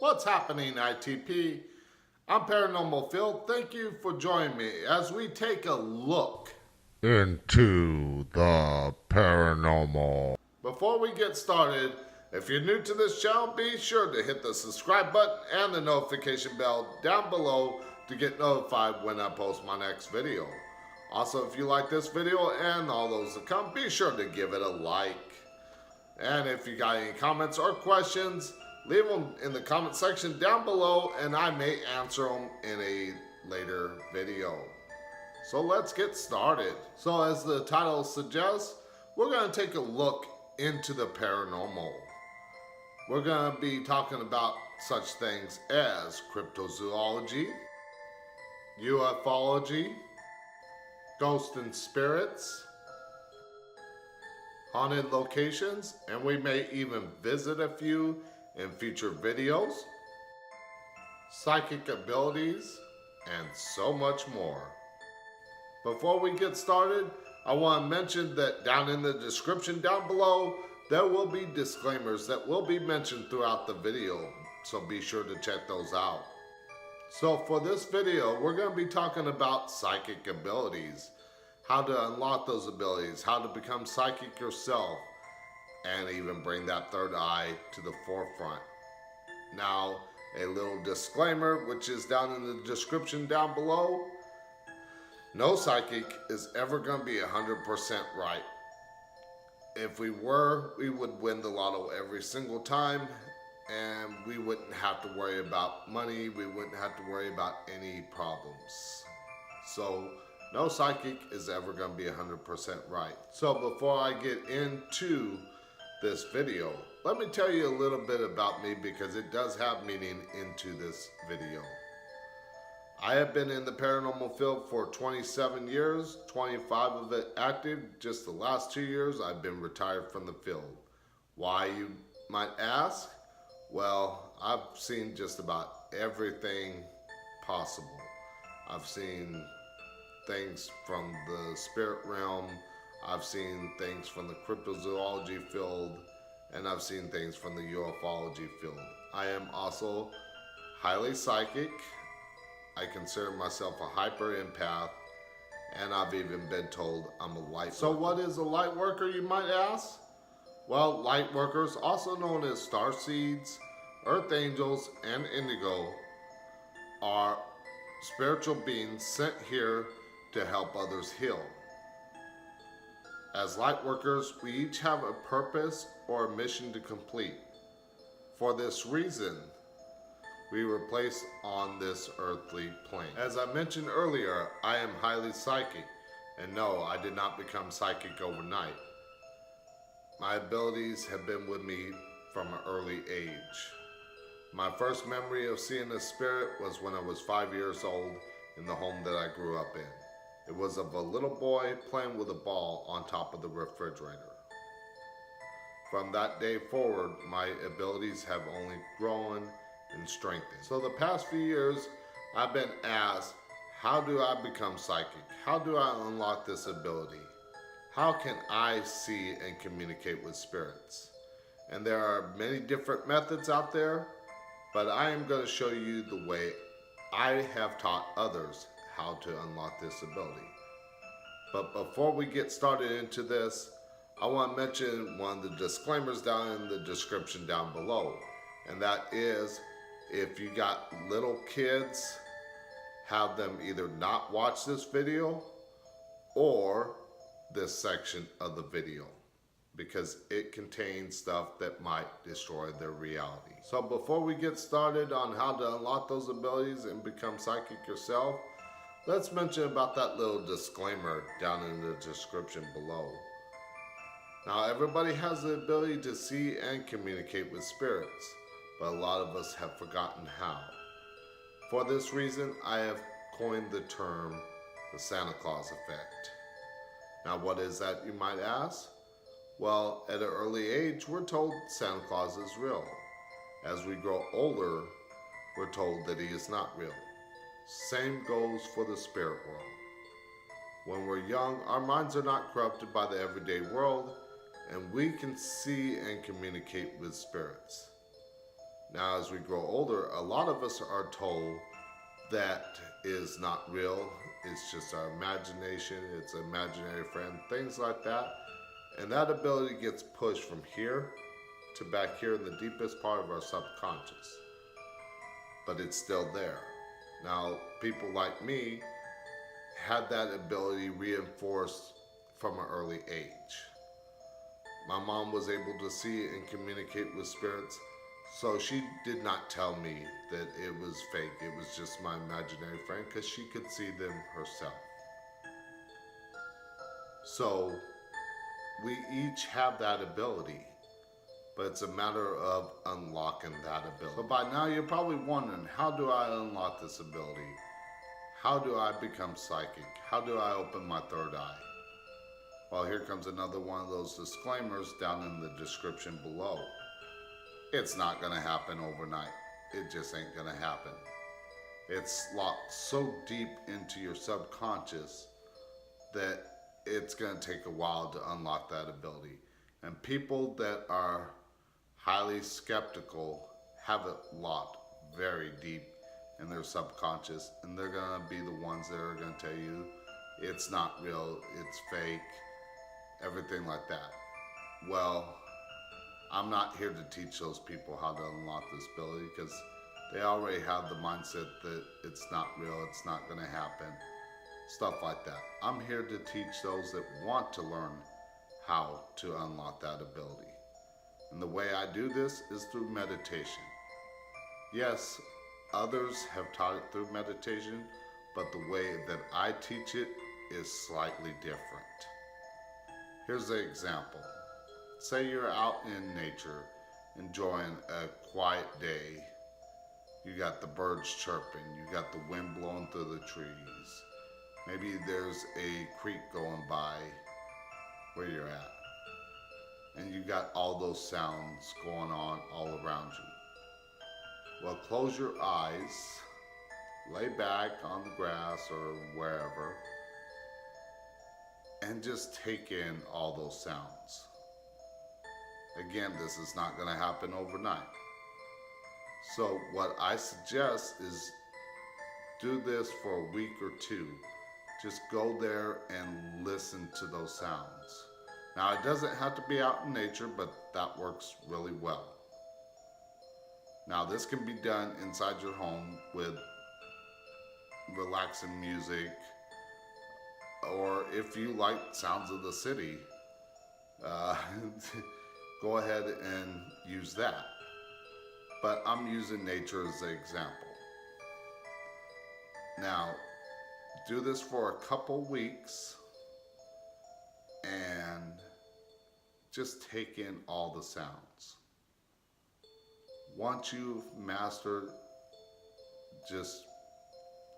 What's happening, ITP? I'm Paranormal Phil. Thank you for joining me as we take a look into the paranormal. Before we get started, if you're new to this channel, be sure to hit the subscribe button and the notification bell down below to get notified when I post my next video. Also, if you like this video and all those that come, be sure to give it a like. And if you got any comments or questions, leave them in the comment section down below and I may answer them in a later video. So let's get started. So as the title suggests, we're going to take a look into the paranormal. We're going to be talking about such things as cryptozoology, ufology, ghosts and spirits, haunted locations, and we may even visit a few in future videos, psychic abilities, and so much more. Before we get started, I want to mention that down in the description down below, there will be disclaimers that will be mentioned throughout the video, so be sure to check those out. So for this video, we're going to be talking about psychic abilities, how to unlock those abilities, how to become psychic yourself, and even bring that third eye to the forefront. Now, a little disclaimer, which is down in the description down below. No psychic is ever going to be 100% right. If we were, we would win the lotto every single time, and we wouldn't have to worry about money, we wouldn't have to worry about any problems. So, no psychic is ever going to be 100% right. So before I get into this video, let me tell you a little bit about me because it does have meaning into this video. I have been in the paranormal field for 27 years, 25 of it active. Just the last 2 years I've been retired from the field. Why, you might ask? Well, I've seen just about everything possible. I've seen things from the spirit realm, I've seen things from the cryptozoology field, and I've seen things from the ufology field. I am also highly psychic. I consider myself a hyper empath, and I've even been told I'm a light worker. So what is a light worker, you might ask? Well, light workers, also known as star seeds, earth angels, and indigo, are spiritual beings sent here to help others heal. As light workers, we each have a purpose or a mission to complete. For this reason, we were placed on this earthly plane. As I mentioned earlier, I am highly psychic, and no, I did not become psychic overnight. My abilities have been with me from an early age. My first memory of seeing a spirit was when I was 5 years old in the home that I grew up in. It was of a little boy playing with a ball on top of the refrigerator. From that day forward, my abilities have only grown and strengthened. So the past few years, I've been asked, how do I become psychic? How do I unlock this ability? How can I see and communicate with spirits? And there are many different methods out there, but I am going to show you the way I have taught others how to unlock this ability. But before we get started into this, I want to mention one of the disclaimers down in the description down below. And that is, if you got little kids, have them either not watch this video or this section of the video, because it contains stuff that might destroy their reality. So before we get started on how to unlock those abilities and become psychic yourself, let's mention about that little disclaimer down in the description below. Now, everybody has the ability to see and communicate with spirits, but a lot of us have forgotten how. For this reason, I have coined the term the Santa Claus effect. Now, what is that, you might ask? Well, at an early age, we're told Santa Claus is real. As we grow older, we're told that he is not real. Same goes for the spirit world. When we're young, our minds are not corrupted by the everyday world, and we can see and communicate with spirits. Now, as we grow older, a lot of us are told that is not real, it's just our imagination, it's an imaginary friend, things like that. And that ability gets pushed from here to back here in the deepest part of our subconscious. But it's still there. Now, people like me had that ability reinforced from an early age. My mom was able to see and communicate with spirits, so she did not tell me that it was fake. It was just my imaginary friend because she could see them herself. So we each have that ability, but it's a matter of unlocking that ability. So by now you're probably wondering, how do I unlock this ability? How do I become psychic? How do I open my third eye? Well, here comes another one of those disclaimers down in the description below. It's not going to happen overnight. It just ain't going to happen. It's locked so deep into your subconscious that it's going to take a while to unlock that ability. And people that are highly skeptical have it locked very deep in their subconscious, and they're going to be the ones that are going to tell you it's not real, it's fake, everything like that. Well, I'm not here to teach those people how to unlock this ability because they already have the mindset that it's not real, it's not going to happen, stuff like that. I'm here to teach those that want to learn how to unlock that ability. And the way I do this is through meditation. Yes, others have taught it through meditation, but the way that I teach it is slightly different. Here's an example. Say you're out in nature, enjoying a quiet day. You got the birds chirping, you got the wind blowing through the trees. Maybe there's a creek going by where you're at. And you got all those sounds going on all around you. Well, close your eyes, lay back on the grass or wherever, and just take in all those sounds. Again, this is not going to happen overnight. So what I suggest is do this for a week or two. Just go there and listen to those sounds. Now, it doesn't have to be out in nature, but that works really well. Now, this can be done inside your home with relaxing music, or if you like sounds of the city, go ahead and use that. But I'm using nature as an example. Now, do this for a couple weeks and just take in all the sounds. Once you've mastered just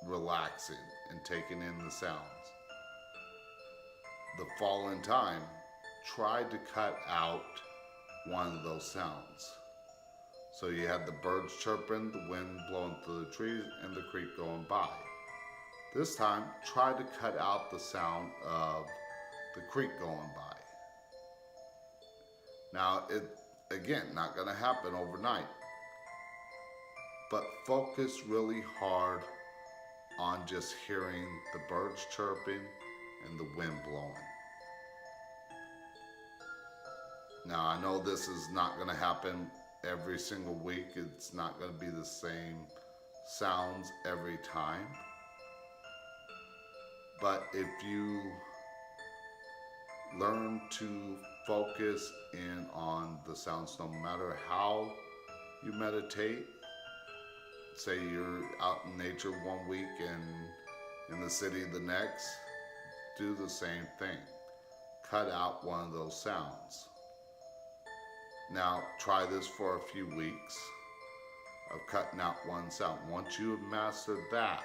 relaxing and taking in the sounds, the following time, try to cut out one of those sounds. So you had the birds chirping, the wind blowing through the trees, and the creek going by. This time, try to cut out the sound of the creek going by. Now, it, again, not going to happen overnight. But focus really hard on just hearing the birds chirping and the wind blowing. Now, I know this is not going to happen every single week. It's not going to be the same sounds every time. But if you learn to focus in on the sounds, no matter how you meditate, say you're out in nature one week and in the city the next, do the same thing. Cut out one of those sounds. Now try this for a few weeks of cutting out one sound. Once you have mastered that,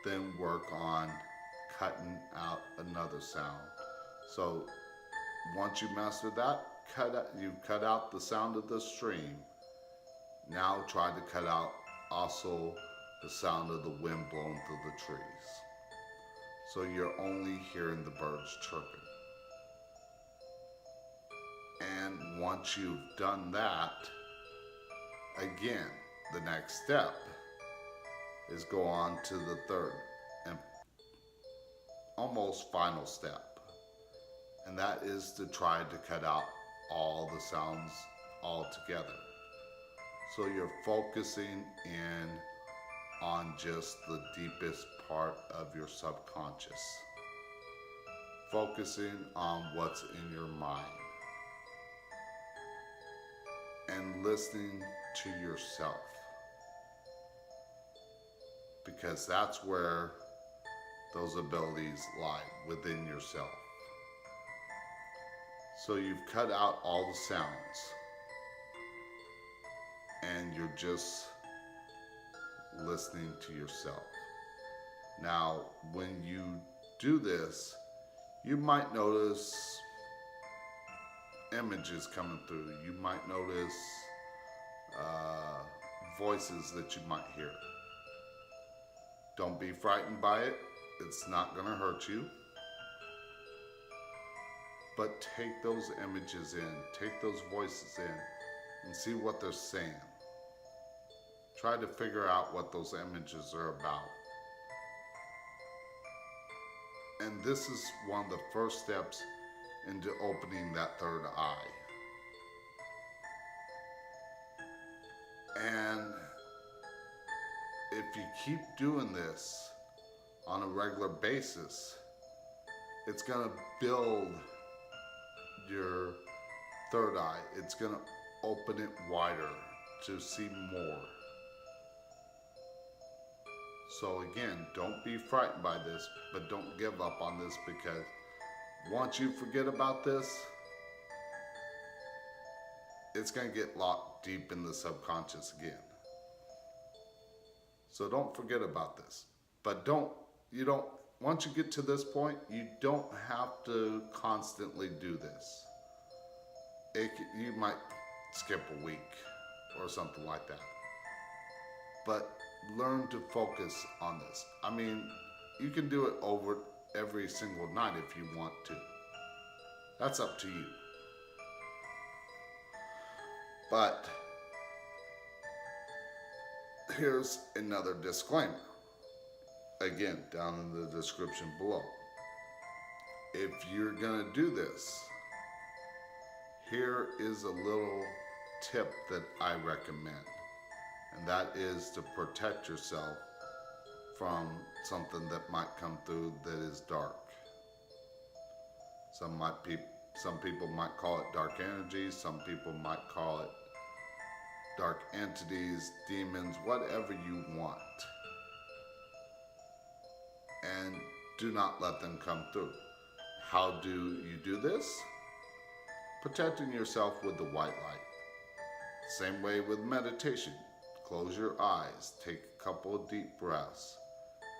then work on cutting out another sound. So once you master that, you cut out the sound of the stream. Now try to cut out also the sound of the wind blowing through the trees. So you're only hearing the birds chirping. And once you've done that, Again, the next step is go on to the third and almost final step. And that is to try to cut out all the sounds altogether. So you're focusing in on just the deepest part of your subconscious. Focusing on what's in your mind. And listening to yourself. Because that's where those abilities lie, within yourself. So you've cut out all the sounds. And you're just listening to yourself. Now, when you do this, you might notice images coming through. You might notice voices that you might hear. Don't be frightened by it. It's not going to hurt you. But take those images in, take those voices in, and see what they're saying. Try to figure out what those images are about. And this is one of the first steps into opening that third eye. And if you keep doing this on a regular basis, it's going to build your third eye. It's going to open it wider to see more. So again, don't be frightened by this, but don't give up on this, because once you forget about this, it's going to get locked deep in the subconscious again. So don't forget about this. But once you get to this point, you don't have to constantly do this. You might skip a week or something like that. But learn to focus on this. I mean, you can do it over every single night if you want to. That's up to you. But here's another disclaimer. Again, down in the description below. If you're going to do this, here is a little tip that I recommend. And that is to protect yourself from something that might come through that is dark. Some people might call it dark energy. Some people might call it dark entities, demons, whatever you want. And do not let them come through. How do you do this? Protecting yourself with the white light. Same way with meditation. Close your eyes, take a couple of deep breaths,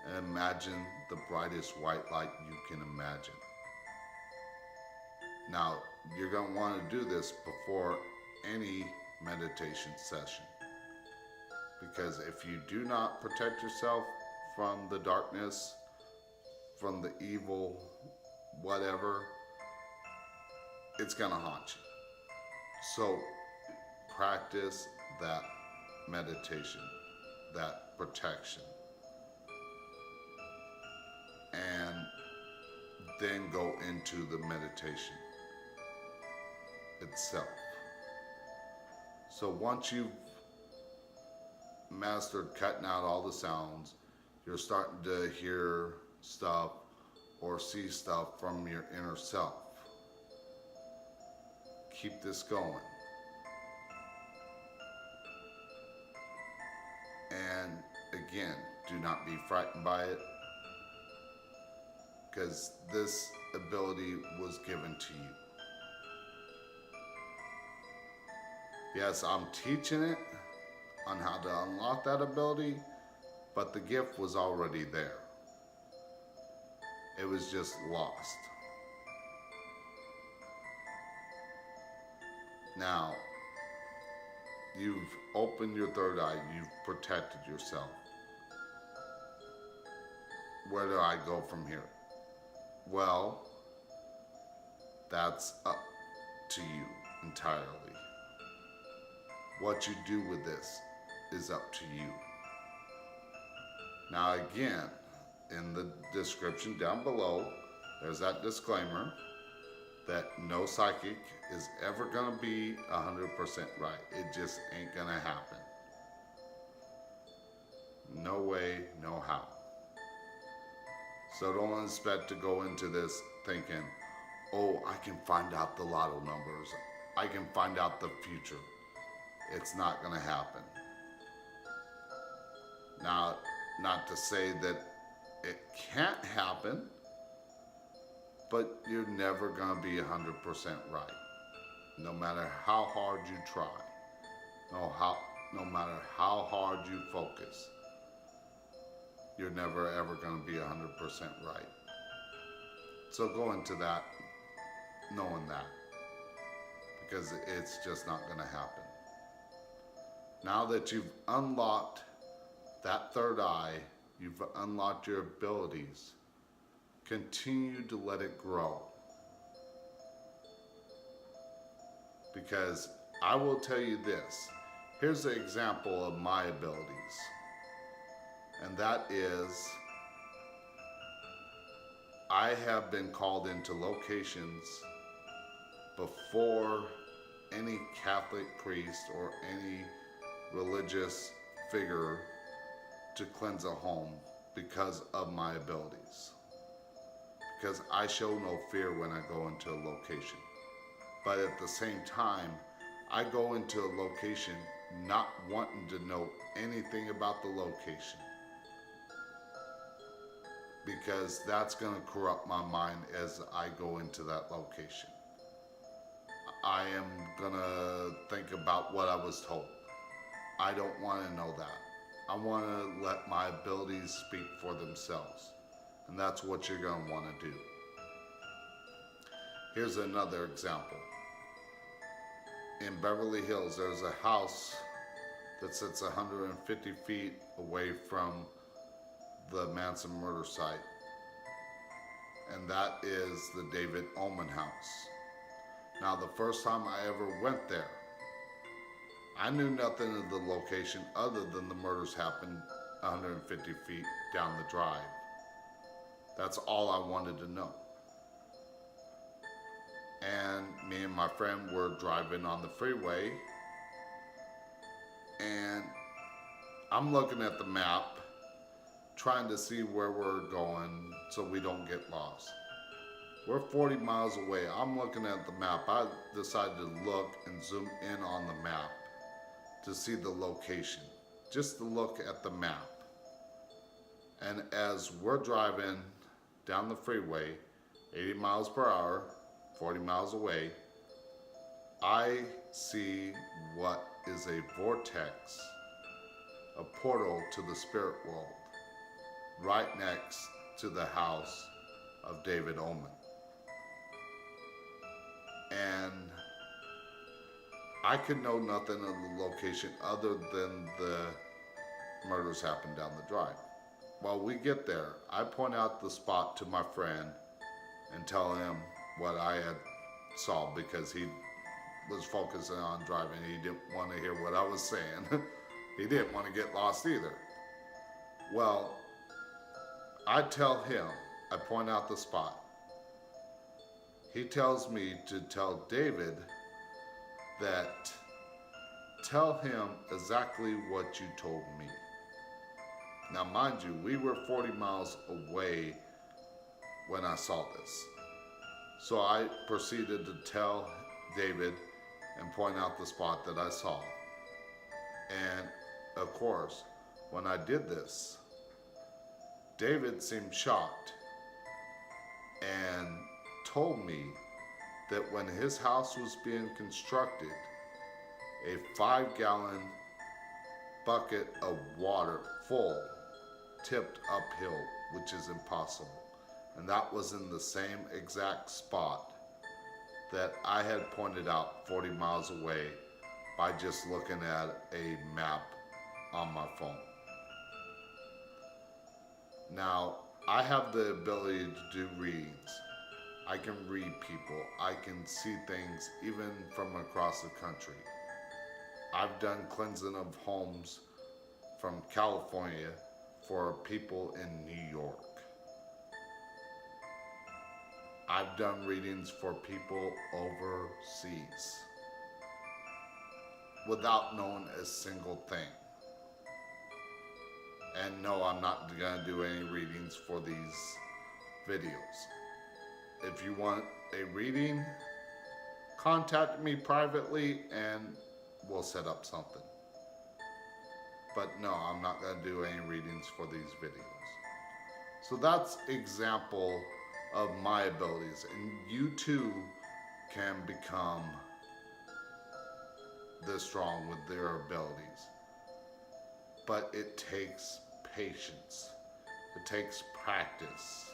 and imagine the brightest white light you can imagine. Now, you're going to want to do this before any meditation session. Because if you do not protect yourself from the darkness, from the evil, whatever, it's going to haunt you. So, practice that meditation, that protection, and then go into the meditation itself. So once you've mastered cutting out all the sounds, you're starting to hear stuff or see stuff from your inner self. Keep this going. And again, do not be frightened by it, because this ability was given to you. Yes, I'm teaching it on how to unlock that ability, but the gift was already there. It was just lost. Now, you've opened your third eye, you've protected yourself. Where do I go from here? Well, that's up to you entirely. What you do with this is up to you. Now again, in the description down below, there's that disclaimer that no psychic is ever gonna be 100% right. It just ain't gonna happen. No way, no how. So don't expect to go into this thinking, oh, I can find out the lotto numbers. I can find out the future. It's not gonna happen. Now, not to say that it can't happen, but you're never gonna be 100% right. No matter how hard you try, no matter how hard you focus, you're never ever gonna be 100% right. So go into that knowing that, because it's just not gonna happen. Now that you've unlocked that third eye, you've unlocked your abilities, continue to let it grow. Because I will tell you this, here's an example of my abilities. And that is, I have been called into locations before any Catholic priest or any religious figure to cleanse a home because of my abilities. Because I show no fear when I go into a location. But at the same time, I go into a location not wanting to know anything about the location, because that's going to corrupt my mind as I go into that location. I am going to think about what I was told. I don't want to know that. I want to let my abilities speak for themselves. And that's what you're going to want to do. Here's another example. In Beverly Hills, there's a house that sits 150 feet away from the Manson murder site. And that is the David Ullman house. Now, the first time I ever went there, I knew nothing of the location other than the murders happened 150 feet down the drive. That's all I wanted to know. And me and my friend were driving on the freeway, and I'm looking at the map, trying to see where we're going so we don't get lost. We're 40 miles away. I'm looking at the map. I decided to look and zoom in on the map to see the location, just to look at the map. And as we're driving down the freeway, 80 miles per hour, 40 miles away, I see what is a vortex, a portal to the spirit world, right next to the house of David Ullman. And I could know nothing of the location other than the murders happened down the drive. While we get there, I point out the spot to my friend and tell him what I had saw, because he was focusing on driving. He didn't want to hear what I was saying. He didn't want to get lost either. Well, I tell him, I point out the spot. He tells me to tell David that tell him exactly what you told me. Now, mind you, we were 40 miles away when I saw this. So I proceeded to tell David and point out the spot that I saw. And of course, when I did this, David seemed shocked and told me that when his house was being constructed, a 5-gallon bucket of water full tipped uphill, which is impossible. And that was in the same exact spot that I had pointed out 40 miles away by just looking at a map on my phone. Now, I have the ability to do readings. I can read people. I can see things even from across the country. I've done cleansing of homes from California for people in New York. I've done readings for people overseas without knowing a single thing. And no, I'm not going to do any readings for these videos. If you want a reading, contact me privately and we'll set up something. But no, I'm not going to do any readings for these videos. So that's example of my abilities, and you too can become this strong with their abilities. But it takes patience, it takes practice,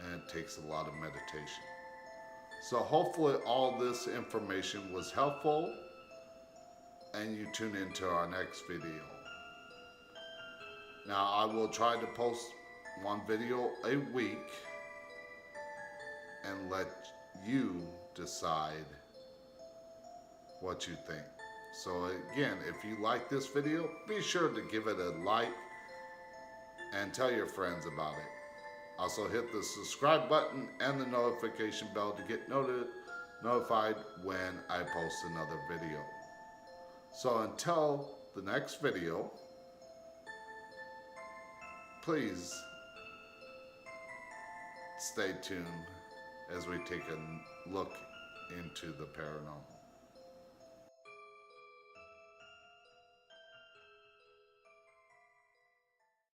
and it takes a lot of meditation. So hopefully all this information was helpful and you tune into our next video. Now I will try to post one video a week and let you decide what you think. So again, if you like this video, be sure to give it a like and tell your friends about it. Also hit the subscribe button and the notification bell to get notified when I post another video. So until the next video, please stay tuned as we take a look into the paranormal.